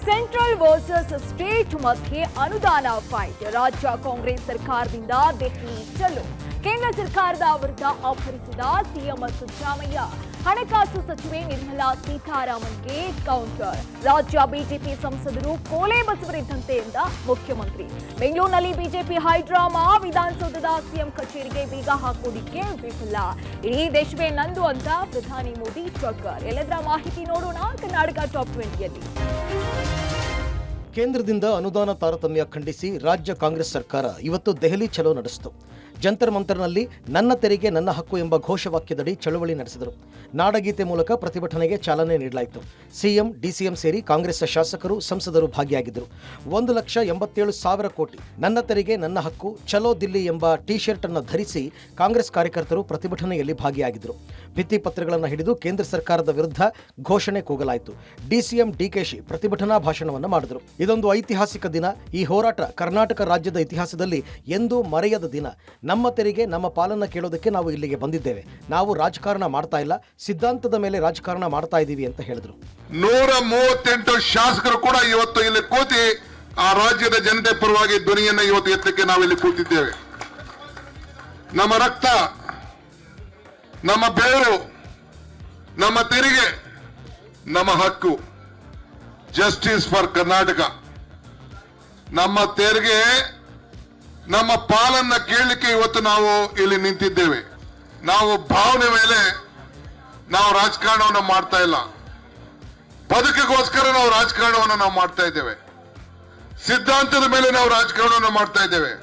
Central versus state ಮಧ್ಯೆ ಅನುದಾನ fight. ರಾಜ್ಯ ಕಾಂಗ್ರೆಸ್ ಸರ್ಕಾರದಿಂದ ದೆಹಲಿ ಚಲೋ. ಕೇಂದ್ರ ಸರ್ಕಾರದ ವಿರುದ್ಧ ಅಬ್ಬರಿಸಿದ ಸಿಎಂ ಸಿದ್ದರಾಮಯ್ಯ. ಹಣಕಾಸು ಸಚಿವೆ ನಿರ್ಮಲಾ ಸೀತಾರಾಮನ್ಗೆ ಕೌಂಟರ್. ರಾಜ್ಯ ಬಿಜೆಪಿ ಸಂಸದರು ಕೋಲೆ ಬಸವರಿದ್ದಂತೆ ಎಂದ ಮುಖ್ಯಮಂತ್ರಿ. ಬೆಂಗಳೂರಿನಲ್ಲಿ ಬಿಜೆಪಿ ಹೈಡ್ರಾಮಾ. ವಿಧಾನಸೌಧದ ಸಿಎಂ ಕಚೇರಿಗೆ ಬೀಗ ಹಾಕೋದಿಕ್ಕೆ ವಿಫಲ. ಇಡೀ ದೇಶವೇ ನಂದು ಅಂತ ಪ್ರಧಾನಿ ಮೋದಿ ಟ್ವೀಟ್. ಎಲ್ಲದರ ಮಾಹಿತಿ ನೋಡೋಣ ಕರ್ನಾಟಕ ಟಾಪ್ 20ಯಲ್ಲಿ. ಕೇಂದ್ರದಿಂದ ಅನುದಾನ ತಾರತಮ್ಯ ಖಂಡಿಸಿ ರಾಜ್ಯ ಕಾಂಗ್ರೆಸ್ ಸರ್ಕಾರ ಇವತ್ತು ದೆಹಲಿ ಚಲೋ ನಡೆಸಿತು. ಜಂತರ್ ಮಂತರ್ನಲ್ಲಿ ನನ್ನ ತೆರಿಗೆ ನನ್ನ ಹಕ್ಕು ಎಂಬ ಘೋಷವಾಕ್ಯದಡಿ ಚಳವಳಿ ನಡೆಸಿದರು. ನಾಡಗೀತೆ ಮೂಲಕ ಪ್ರತಿಭಟನೆಗೆ ಚಾಲನೆ ನೀಡಲಾಯಿತು. ಸಿಎಂ, ಡಿಸಿಎಂ ಸೇರಿ ಕಾಂಗ್ರೆಸ್ ಶಾಸಕರು, ಸಂಸದರು ಭಾಗಿಯಾಗಿದ್ದರು. 1,87,000 ಕೋಟಿ ನನ್ನ ತೆರಿಗೆ ನನ್ನ ಹಕ್ಕು ಚಲೋ ದಿಲ್ಲಿ ಎಂಬ ಟಿ ಶರ್ಟ್ ಅನ್ನು ಧರಿಸಿ ಕಾಂಗ್ರೆಸ್ ಕಾರ್ಯಕರ್ತರು ಪ್ರತಿಭಟನೆಯಲ್ಲಿ ಭಾಗಿಯಾಗಿದ್ದರು. ಭಿತ್ತಿಪತ್ರಗಳನ್ನು ಹಿಡಿದು ಕೇಂದ್ರ ಸರ್ಕಾರದ ವಿರುದ್ಧ ಘೋಷಣೆ ಕೂಗಲಾಯಿತು. ಡಿಸಿಎಂ ಡಿಕೆಶಿ ಪ್ರತಿಭಟನಾ ಭಾಷಣವನ್ನು ಮಾಡಿದರು. ಇದೊಂದು ಐತಿಹಾಸಿಕ ದಿನ. ಈ ಹೋರಾಟ ಕರ್ನಾಟಕ ರಾಜ್ಯದ ಇತಿಹಾಸದಲ್ಲಿ ಎಂದೂ ಮರೆಯದ ದಿನ. ನಮ್ಮ ತೆರಿಗೆ ನಮ್ಮ ಪಾಲನ್ನ ಕೇಳೋದಕ್ಕೆ ನಾವು ಇಲ್ಲಿಗೆ ಬಂದಿದ್ದೇವೆ. ನಾವು ರಾಜಕಾರಣ ಮಾಡ್ತಾ ಇಲ್ಲ, ಸಿದ್ಧಾಂತದ ಮೇಲೆ ರಾಜಕಾರಣ ಮಾಡ್ತಾ ಇದ್ದೀವಿ ಅಂತ ಹೇಳಿದ್ರು. 138 ಶಾಸಕರು ಕೂಡ ಇವತ್ತು ಇಲ್ಲಿ ಕೂತಿ ಆ ರಾಜ್ಯದ ಜನತೆ ಪರವಾಗಿ ಧ್ವನಿಯನ್ನು ಇವತ್ತು ಎತ್ತಕ್ಕೆ ನಾವಿಲ್ಲಿ ಕೂತಿದ್ದೇವೆ. ನಮ್ಮ ರಕ್ತ, ನಮ್ಮ ಬೇರು, ನಮ್ಮ ತೆರಿಗೆ, ನಮ್ಮ ಹಕ್ಕು. Justice for Karnataka. ನಮ್ಮ ತೆರಿಗೆ ನಮ್ಮ ಪಾಲನ್ನ ಕೇಳಲಿಕ್ಕೆ ಇವತ್ತು ನಾವು ಇಲ್ಲಿ ನಿಂತಿದ್ದೇವೆ. ನಾವು ಭಾವನೆ ಮೇಲೆ ನಾವು ರಾಜಕಾರಣವನ್ನು ಮಾಡ್ತಾ ಇಲ್ಲ. ಬದುಕಿಗೋಸ್ಕರ ನಾವು ರಾಜಕಾರಣವನ್ನು ನಾವು ಮಾಡ್ತಾ ಇದ್ದೇವೆ. ಸಿದ್ಧಾಂತದ ಮೇಲೆ ನಾವು ರಾಜಕಾರಣವನ್ನು ಮಾಡ್ತಾ ಇದ್ದೇವೆ.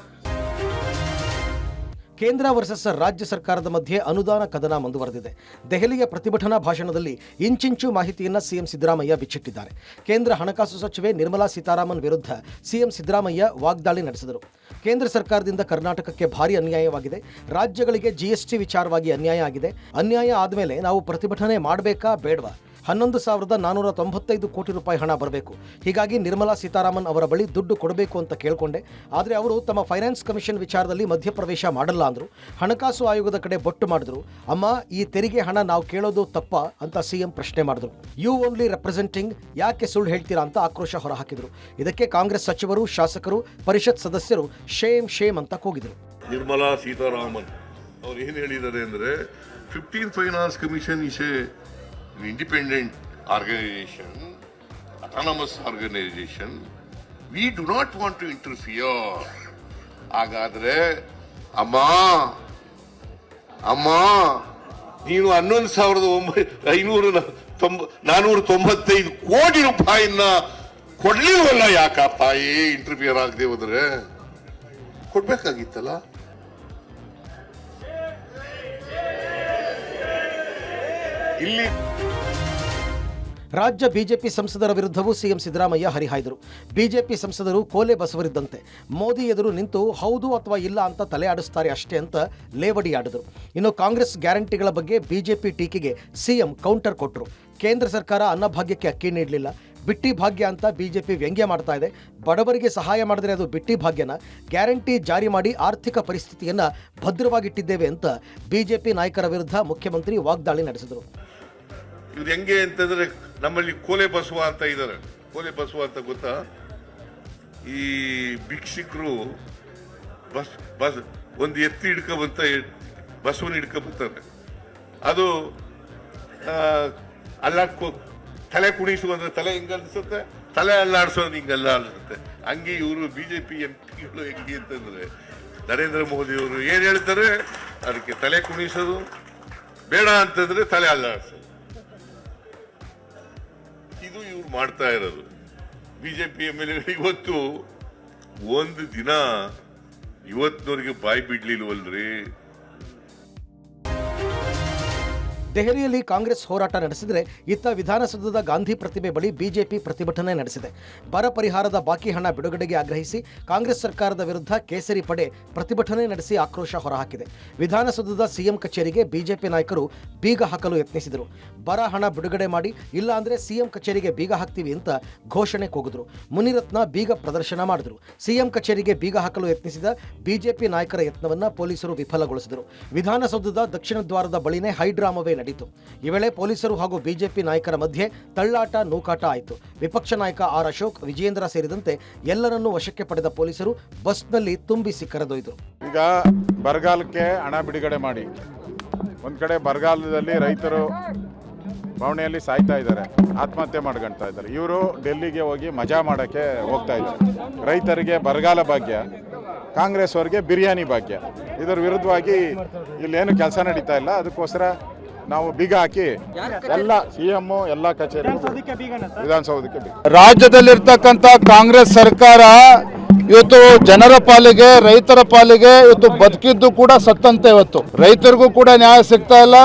ಕೇಂದ್ರ ವರ್ಸಸ್ ರಾಜ್ಯ ಸರ್ಕಾರದ ಮಧ್ಯೆ ಅನುದಾನ ಕದನ ಮುಂದುವರೆದಿದೆ. ದೆಹಲಿಯ ಪ್ರತಿಭಟನಾ ಭಾಷಣದಲ್ಲಿ ಇಂಚಿಂಚು ಮಾಹಿತಿಯನ್ನು ಸಿಎಂ ಸಿದ್ದರಾಮಯ್ಯ ಬಿಚ್ಚಿಟ್ಟಿದ್ದಾರೆ. ಕೇಂದ್ರ ಹಣಕಾಸು ಸಚಿವೆ ನಿರ್ಮಲಾ ಸೀತಾರಾಮನ್ ವಿರುದ್ಧ ಸಿಎಂ ಸಿದ್ದರಾಮಯ್ಯ ವಾಗ್ದಾಳಿ ನಡೆಸಿದರು. ಕೇಂದ್ರ ಸರ್ಕಾರದಿಂದ ಕರ್ನಾಟಕಕ್ಕೆ ಭಾರಿ ಅನ್ಯಾಯವಾಗಿದೆ. ರಾಜ್ಯಗಳಿಗೆ ಜಿಎಸ್ಟಿ ವಿಚಾರವಾಗಿ ಅನ್ಯಾಯ ಆಗಿದೆ. ಅನ್ಯಾಯ ಆದಮೇಲೆ ನಾವು ಪ್ರತಿಭಟನೆ ಮಾಡಬೇಕಾ ಬೇಡವಾ? 11,495 ಕೋಟಿ ರೂಪಾಯಿ ಹಣ ಬರಬೇಕು. ಹೀಗಾಗಿ ನಿರ್ಮಲಾ ಸೀತಾರಾಮನ್ ಅವರ ಬಳಿ ದುಡ್ಡು ಕೊಡಬೇಕು ಅಂತ ಕೇಳಿಕೊಂಡೆ. ಆದರೆ ಅವರು ತಮ್ಮ ಫೈನಾನ್ಸ್ ಕಮಿಷನ್ ವಿಚಾರದಲ್ಲಿ ಮಧ್ಯಪ್ರವೇಶ ಮಾಡಲ್ಲ ಅಂದರು. ಹಣಕಾಸು ಆಯೋಗದ ಕಡೆ ಬೊಟ್ಟು ಮಾಡಿದ್ರು. ಅಮ್ಮ, ಈ ತೆರಿಗೆ ಹಣ ನಾವು ಕೇಳೋದು ತಪ್ಪ ಅಂತ ಸಿಎಂ ಪ್ರಶ್ನೆ ಮಾಡಿದ್ರು. ಯು ಓನ್ಲಿ ರೆಪ್ರೆಸೆಂಟಿಂಗ್, ಯಾಕೆ ಸುಳ್ಳು ಹೇಳ್ತೀರಾ ಅಂತ ಆಕ್ರೋಶ ಹೊರಹಾಕಿದರು. ಇದಕ್ಕೆ ಕಾಂಗ್ರೆಸ್ ಸಚಿವರು, ಶಾಸಕರು, ಪರಿಷತ್ ಸದಸ್ಯರು ಶೇಮ್ ಶೇಮ್ ಅಂತ ಕೂಗಿದರು. ನಿರ್ಮಲಾ ಸೀತಾರಾಮನ್ ಅವರು ಏನು ಹೇಳಿದ್ದಾರೆ ಅಂದರೆ 15th finance commission is A independent organization, autonomous organization. We do not want to interfere. ಹಾಗಾದ್ರೆ ಅಮ್ಮ ನೀನು 11,495 ಕೋಟಿ ರೂಪಾಯಿನ ಕೊಡ್ಲಿಲ್ವಲ್ಲ, ಯಾಕಪ್ಪ ಇಂಟರ್ಫಿಯರ್ ಆಗದೆ ಹೋದ್ರೆ? ಕೊಡ್ಬೇಕಾಗಿತ್ತಲ್ಲ. ಇಲ್ಲಿ ರಾಜ್ಯ ಬಿಜೆಪಿ ಸಂಸದರ ವಿರುದ್ಧವೂ ಸಿಎಂ ಸಿದ್ದರಾಮಯ್ಯ ಹರಿಹಾಯ್ದರು. ಬಿಜೆಪಿ ಸಂಸದರು ಕೋಲೆ ಬಸವರಿದ್ದಂತೆ ಮೋದಿ ಎದುರು ನಿಂತು ಹೌದು ಅಥವಾ ಇಲ್ಲ ಅಂತ ತಲೆ ಆಡಿಸ್ತಾರೆ ಅಷ್ಟೇ ಅಂತ ಲೇವಡಿ ಆಡಿದರು. ಇನ್ನು ಕಾಂಗ್ರೆಸ್ ಗ್ಯಾರಂಟಿಗಳ ಬಗ್ಗೆ ಬಿಜೆಪಿ ಟೀಕೆಗೆ ಸಿಎಂ ಕೌಂಟರ್ ಕೊಟ್ಟರು. ಕೇಂದ್ರ ಸರ್ಕಾರ ಅನ್ನಭಾಗ್ಯಕ್ಕೆ ಅಕ್ಕಿ ನೀಡಲಿಲ್ಲ, ಬಿಟ್ಟಿ ಭಾಗ್ಯ ಅಂತ ಬಿಜೆಪಿ ವ್ಯಂಗ್ಯ ಮಾಡ್ತಾ ಇದೆ. ಬಡವರಿಗೆ ಸಹಾಯ ಮಾಡಿದ್ರೆ ಅದು ಬಿಟ್ಟಿ ಭಾಗ್ಯನ? ಗ್ಯಾರಂಟಿ ಜಾರಿ ಮಾಡಿ ಆರ್ಥಿಕ ಪರಿಸ್ಥಿತಿಯನ್ನು ಭದ್ರವಾಗಿಟ್ಟಿದ್ದೇವೆ ಅಂತ ಬಿಜೆಪಿ ನಾಯಕರ ವಿರುದ್ಧ ಮುಖ್ಯಮಂತ್ರಿ ವಾಗ್ದಾಳಿ ನಡೆಸಿದರು. ಇವ್ರು ಹೆಂಗೆ ಅಂತಂದ್ರೆ, ನಮ್ಮಲ್ಲಿ ಕೋಲೆ ಬಸವ ಅಂತ ಇದ್ದಾರೆ. ಕೋಲೆ ಬಸವ ಅಂತ ಗೊತ್ತಾ? ಈ ಭಿಕ್ಷಿಕರು ಒಂದು ಎತ್ತಿ ಹಿಡ್ಕೊಂಬಂತ ಬಸವನ ಹಿಡ್ಕೊಂಬರ್ತಾರೆ. ಅದು ತಲೆ ಕುಣಿಸುವಂದ್ರೆ ತಲೆ ಹಿಂಗ ಅನ್ಸುತ್ತೆ, ತಲೆ ಅಲ್ಲಾಡ್ಸೋದು ಹಿಂಗಲ್ಲ ಅನ್ಸುತ್ತೆ. ಹಂಗೆ ಇವರು ಬಿಜೆಪಿ ಎಂಪಿಗಳು ಹೆಂಗೆ ಅಂತಂದ್ರೆ, ನರೇಂದ್ರ ಮೋದಿ ಅವರು ಏನ್ ಹೇಳ್ತಾರೆ ಅದಕ್ಕೆ ತಲೆ ಕುಣಿಸೋದು, ಬೇಡ ಅಂತಂದ್ರೆ ತಲೆ ಅಲ್ಲಾಡ್ಸೋದು. ಇದು ಇವ್ರು ಮಾಡ್ತಾ ಇರೋದು. ಬಿಜೆಪಿ ಎಮ್ಎಲ್ಎಗಳು ಇವತ್ತು ಒಂದು ದಿನ ಇವತ್ತಿನವರೆಗೆ ಬಾಯಿ ಬಿಡ್ಲಿಲ್ವಲ್ರಿ. ದೆಹಲಿಯಲ್ಲಿ ಕಾಂಗ್ರೆಸ್ ಹೋರಾಟ ನಡೆಸಿದರೆ ಇತ್ತ ವಿಧಾನಸೌಧದ ಗಾಂಧಿ ಪ್ರತಿಮೆ ಬಳಿ ಬಿಜೆಪಿ ಪ್ರತಿಭಟನೆ ನಡೆಸಿದೆ. ಬರ ಪರಿಹಾರದ ಬಾಕಿ ಹಣ ಬಿಡುಗಡೆಗೆ ಆಗ್ರಹಿಸಿ ಕಾಂಗ್ರೆಸ್ ಸರ್ಕಾರದ ವಿರುದ್ಧ ಕೇಸರಿ ಪಡೆ ಪ್ರತಿಭಟನೆ ನಡೆಸಿ ಆಕ್ರೋಶ ಹೊರಹಾಕಿದೆ. ವಿಧಾನಸೌಧದ ಸಿಎಂ ಕಚೇರಿಗೆ ಬಿಜೆಪಿ ನಾಯಕರು ಬೀಗ ಹಾಕಲು ಯತ್ನಿಸಿದರು. ಬರ ಹಣ ಬಿಡುಗಡೆ ಮಾಡಿ, ಇಲ್ಲ ಅಂದ್ರೆ ಸಿಎಂ ಕಚೇರಿಗೆ ಬೀಗ ಹಾಕ್ತೀವಿ ಅಂತ ಘೋಷಣೆ ಕೂಗಿದ್ರು. ಮುನಿರತ್ನ ಬೀಗ ಪ್ರದರ್ಶನ ಮಾಡಿದ್ರು. ಸಿಎಂ ಕಚೇರಿಗೆ ಬೀಗ ಹಾಕಲು ಯತ್ನಿಸಿದ ಬಿಜೆಪಿ ನಾಯಕರ ಯತ್ನವನ್ನ ಪೊಲೀಸರು ವಿಫಲಗೊಳಿಸಿದರು. ವಿಧಾನಸೌಧದ ದಕ್ಷಿಣ ದ್ವಾರದ ಬಳಿನೇ ಹೈಡ್ರಾಮವೇ ನಡೆಯಿತು. ಈ ವೇಳೆ ಪೊಲೀಸರು ಹಾಗೂ ಬಿಜೆಪಿ ನಾಯಕರ ಮಧ್ಯೆ ತಳ್ಳಾಟ ನೂಕಾಟ ಆಯಿತು. ವಿಪಕ್ಷ ನಾಯಕ ಆರ್ ಅಶೋಕ್, ವಿಜಯೇಂದ್ರ ಸೇರಿದಂತೆ ಎಲ್ಲರನ್ನೂ ವಶಕ್ಕೆ ಪಡೆದ ಪೊಲೀಸರು ಬಸ್ನಲ್ಲಿ ತುಂಬಿಸಿ ಕರೆದೊಯ್ದರು. ಈಗ ಬರಗಾಲಕ್ಕೆ ಹಣ ಬಿಡುಗಡೆ ಮಾಡಿ, ಒಂದು ಕಡೆ ಬರಗಾಲದಲ್ಲಿ ರೈತರು ಬವಣೆಯಲ್ಲಿ ಸಾಯ್ತಾ ಇದ್ದಾರೆ, ಆತ್ಮಹತ್ಯೆ ಮಾಡ್ಕೊಳ್ತಾ ಇದ್ದಾರೆ. ಇವರು ಡೆಲ್ಲಿಗೆ ಹೋಗಿ ಮಜಾ ಮಾಡೋಕ್ಕೆ ಹೋಗ್ತಾ ಇದ್ದಾರೆ. ರೈತರಿಗೆ ಬರಗಾಲ ಭಾಗ್ಯ, ಕಾಂಗ್ರೆಸ್ ಅವರಿಗೆ ಬಿರಿಯಾನಿ ಭಾಗ್ಯ. ಇದರ ವಿರುದ್ಧವಾಗಿ ಇಲ್ಲೇನು ಕೆಲಸ ನಡೀತಾ ಇಲ್ಲ. ಅದಕ್ಕೋಸ್ಕರ ನಾವು ಬೀಗ ಹಾಕಿ ಎಲ್ಲ CM ಎಲ್ಲ ಕಚೇರಿ ವಿಧಾನಸೌಧಕ್ಕೆ ಬೀಗ. ರಾಜ್ಯದಲ್ಲಿರ್ತಕ್ಕಂಥ ಕಾಂಗ್ರೆಸ್ ಸರ್ಕಾರ ಇವತ್ತು ಜನರ ಪಾಲಿಗೆ, ರೈತರ ಪಾಲಿಗೆ ಇವತ್ತು ಬದುಕಿದ್ದು ಕೂಡ ಸತ್ತಂತೆ. ಇವತ್ತು ರೈತರಿಗೂ ಕೂಡ ನ್ಯಾಯ ಸಿಗ್ತಾ ಇಲ್ಲ,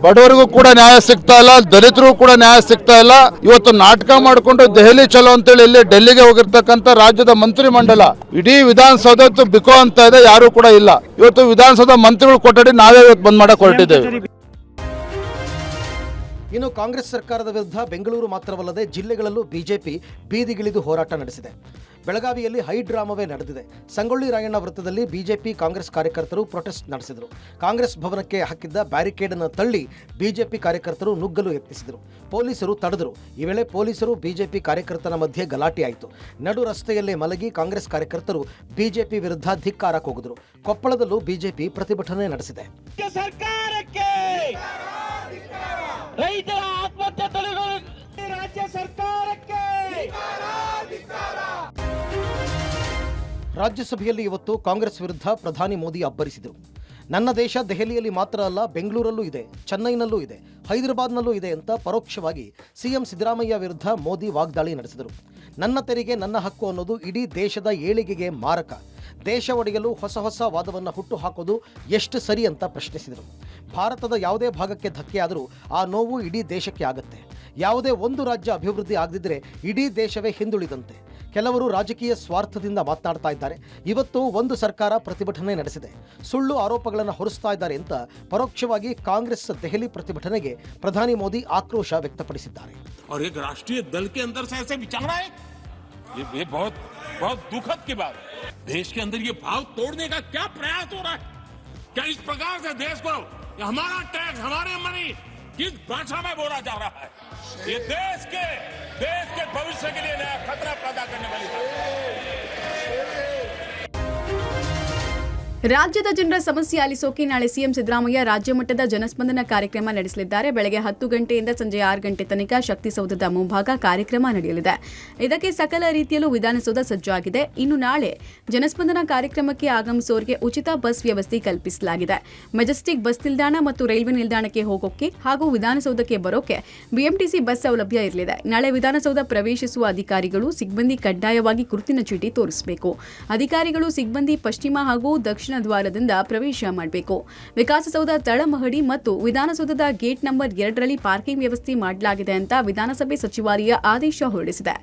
ಬಡವರಿಗೂ ಕೂಡ ನ್ಯಾಯ ಸಿಗ್ತಾ ಇಲ್ಲ, ದಲಿತರಿಗೂ ಕೂಡ ನ್ಯಾಯ ಸಿಗ್ತಾ ಇಲ್ಲ. ಇವತ್ತು ನಾಟಕ ಮಾಡಿಕೊಂಡು ದೆಹಲಿ ಚಲೋ ಅಂತೇಳಿ ಇಲ್ಲಿ ಡೆಲ್ಲಿಗೆ ಹೋಗಿರ್ತಕ್ಕಂಥ ರಾಜ್ಯದ ಮಂತ್ರಿ ಮಂಡಲ ಇಡೀ ವಿಧಾನಸೌಧ ಬಿಕೋ ಅಂತ ಇದೆ, ಯಾರು ಕೂಡ ಇಲ್ಲ. ಇವತ್ತು ವಿಧಾನಸೌಧ ಮಂತ್ರಿಗಳು ಕೊಠಡಿ ನಾವೇ ಇವತ್ತು ಬಂದ್ ಮಾಡಕ್ ಹೊರಟಿದ್ದೇವೆ. ಇನ್ನು ಕಾಂಗ್ರೆಸ್ ಸರ್ಕಾರದ ವಿರುದ್ಧ ಬೆಂಗಳೂರು ಮಾತ್ರವಲ್ಲದೆ ಜಿಲ್ಲೆಗಳಲ್ಲೂ ಬಿಜೆಪಿ ಬೀದಿಗಿಳಿದು ಹೋರಾಟ ನಡೆಸಿದೆ. ಬೆಳಗಾವಿಯಲ್ಲಿ ಹೈ ಡ್ರಾಮವೇ ನಡೆದಿದೆ. ಸಂಗೊಳ್ಳಿ ರಾಯಣ್ಣ ವೃತ್ತದಲ್ಲಿ ಬಿಜೆಪಿ ಕಾಂಗ್ರೆಸ್ ಕಾರ್ಯಕರ್ತರು ಪ್ರೊಟೆಸ್ಟ್ ನಡೆಸಿದರು. ಕಾಂಗ್ರೆಸ್ ಭವನಕ್ಕೆ ಹಾಕಿದ್ದ ಬ್ಯಾರಿಕೇಡ್ ಅನ್ನು ತಳ್ಳಿ ಬಿಜೆಪಿ ಕಾರ್ಯಕರ್ತರು ನುಗ್ಗಲು ಯತ್ನಿಸಿದರು. ಪೊಲೀಸರು ತಡೆದರು. ಈ ವೇಳೆ ಪೊಲೀಸರು ಬಿಜೆಪಿ ಕಾರ್ಯಕರ್ತರ ಮಧ್ಯೆ ಗಲಾಟೆಯಾಯಿತು. ನಡು ರಸ್ತೆಯಲ್ಲೇ ಮಲಗಿ ಕಾಂಗ್ರೆಸ್ ಕಾರ್ಯಕರ್ತರು ಬಿಜೆಪಿ ವಿರುದ್ಧ ಧಿಕ್ಕಾರ ಕೂಗಿದರು. ಕೊಪ್ಪಳದಲ್ಲೂ ಬಿಜೆಪಿ ಪ್ರತಿಭಟನೆ ನಡೆಸಿದೆ. ಸರ್ಕಾರಕ್ಕೆ ರೈತರ ಆತ್ಮಹತ್ಯೆ ತಡೆಗಳು, ರಾಜ್ಯ ಸರ್ಕಾರಕ್ಕೆ. ರಾಜ್ಯಸಭೆಯಲ್ಲಿ ಇವತ್ತು ಕಾಂಗ್ರೆಸ್ ವಿರುದ್ಧ ಪ್ರಧಾನಿ ಮೋದಿ ಅಬ್ಬರಿಸಿದರು. ನನ್ನ ದೇಶ ದೆಹಲಿಯಲ್ಲಿ ಮಾತ್ರ ಅಲ್ಲ, ಬೆಂಗಳೂರಲ್ಲೂ ಇದೆ, ಚೆನ್ನೈನಲ್ಲೂ ಇದೆ, ಹೈದರಾಬಾದ್ನಲ್ಲೂ ಇದೆ ಅಂತ ಪರೋಕ್ಷವಾಗಿ ಸಿಎಂ ಸಿದ್ದರಾಮಯ್ಯ ವಿರುದ್ಧ ಮೋದಿ ವಾಗ್ದಾಳಿ ನಡೆಸಿದರು. ನನ್ನ ತೆರಿಗೆ ನನ್ನ ಹಕ್ಕು ಅನ್ನೋದು ಇಡೀ ದೇಶದ ಏಳಿಗೆಗೆ ಮಾರಕ. ದೇಶ ಒಡೆಯಲು ಹೊಸ ಹೊಸ ವಾದವನ್ನು ಹುಟ್ಟು ಹಾಕೋದು ಎಷ್ಟು ಸರಿ ಅಂತ ಪ್ರಶ್ನಿಸಿದರು. ಭಾರತದ ಯಾವುದೇ ಭಾಗಕ್ಕೆ ಧಕ್ಕೆಯಾದರೂ ಆ ನೋವು ಇಡೀ ದೇಶಕ್ಕೆ ಆಗುತ್ತೆ. ಯಾವುದೇ ಒಂದು ರಾಜ್ಯ ಅಭಿವೃದ್ಧಿ ಆಗದಿದ್ದರೆ ಇಡೀ ದೇಶವೇ ಹಿಂದುಳಿದಂತೆ. ಕೆಲವರು ರಾಜಕೀಯ ಸ್ವಾರ್ಥದಿಂದ ಮಾತನಾಡ್ತಾ ಇದ್ದಾರೆ. ಇವತ್ತು ಒಂದು ಸರ್ಕಾರ ಪ್ರತಿಭಟನೆ ನಡೆಸಿದೆ, ಸುಳ್ಳು ಆರೋಪಗಳನ್ನು ಹೊರಿಸ್ತಾ ಇದ್ದಾರೆ ಅಂತ ಪರೋಕ್ಷವಾಗಿ ಕಾಂಗ್ರೆಸ್ ದೆಹಲಿ ಪ್ರತಿಭಟನೆಗೆ ಪ್ರಧಾನಿ ಮೋದಿ ಆಕ್ರೋಶ ವ್ಯಕ್ತಪಡಿಸಿದ್ದಾರೆ. और एक राष्ट्रीय दल के अंदर से ऐसे विचारना है, ये बहुत बहुत दुखद की बात है। देश के अंदर ये भाव तोड़ने का क्या प्रयास हो रहा है? क्या इस प्रकार से देश को हमारा टैक्स, हमारे मनी किस भाषा में बोला जा रहा है? ये देश के भविष्य के लिए नया खतरा पैदा करने वाली बात है। ರಾಜ್ಯದ ಜನರ ಸಮಸ್ಯೆ ಆಲಿಸೋಕೆ ನಾಳೆ ಸಿಎಂ ಸಿದ್ದರಾಮಯ್ಯ ರಾಜ್ಯ ಮಟ್ಟದ ಜನಸ್ಪಂದನ ಕಾರ್ಯಕ್ರಮ ನಡೆಸಲಿದ್ದಾರೆ. ಬೆಳಗ್ಗೆ 10 ಗಂಟೆಯಿಂದ ಸಂಜೆ 6 ಗಂಟೆ ತನಕ ಶಕ್ತಿಸೌಧದ ಮುಂಭಾಗ ಕಾರ್ಯಕ್ರಮ ನಡೆಯಲಿದೆ. ಇದಕ್ಕೆ ಸಕಲ ರೀತಿಯಲ್ಲೂ ವಿಧಾನಸೌಧ ಸಜ್ಜಾಗಿದೆ. ಇನ್ನು ನಾಳೆ ಜನಸ್ಪಂದನ ಕಾರ್ಯಕ್ರಮಕ್ಕೆ ಆಗಮಿಸುವವರಿಗೆ ಉಚಿತ ಬಸ್ ವ್ಯವಸ್ಥೆ ಕಲ್ಪಿಸಲಾಗಿದೆ. ಮೆಜೆಸ್ಟಿಕ್ ಬಸ್ ನಿಲ್ದಾಣ ಮತ್ತು ರೈಲ್ವೆ ನಿಲ್ದಾಣಕ್ಕೆ ಹೋಗೋಕೆ ಹಾಗೂ ವಿಧಾನಸೌಧಕ್ಕೆ ಬರೋಕೆ ಬಿಎಂಟಿಸಿ ಬಸ್ ಸೌಲಭ್ಯ ಇರಲಿದೆ. ನಾಳೆ ವಿಧಾನಸೌಧ ಪ್ರವೇಶಿಸುವ ಅಧಿಕಾರಿಗಳು, ಸಿಬ್ಬಂದಿ ಕಡ್ಡಾಯವಾಗಿ ಗುರುತಿನ ಚೀಟಿ ತೋರಿಸಬೇಕು. ಅಧಿಕಾರಿಗಳು, ಸಿಬ್ಬಂದಿ ಪಶ್ಚಿಮ ಹಾಗೂ ದಕ್ಷಿಣ ದ್ವಾರದಿಂದ ಪ್ರವೇಶ ಮಾಡಬೇಕು. ವಿಕಾಸಸೌಧ ತಳಮಹಡಿ ಮತ್ತು ವಿಧಾನಸೌಧದ ಗೇಟ್ ನಂಬರ್ 2ರಲ್ಲಿ ಪಾರ್ಕಿಂಗ್ ವ್ಯವಸ್ಥೆ ಮಾಡಲಾಗಿದೆ ಅಂತ ವಿಧಾನಸಭೆ ಸಚಿವಾಲಯ ಆದೇಶ ಹೊರಡಿಸಿದೆ.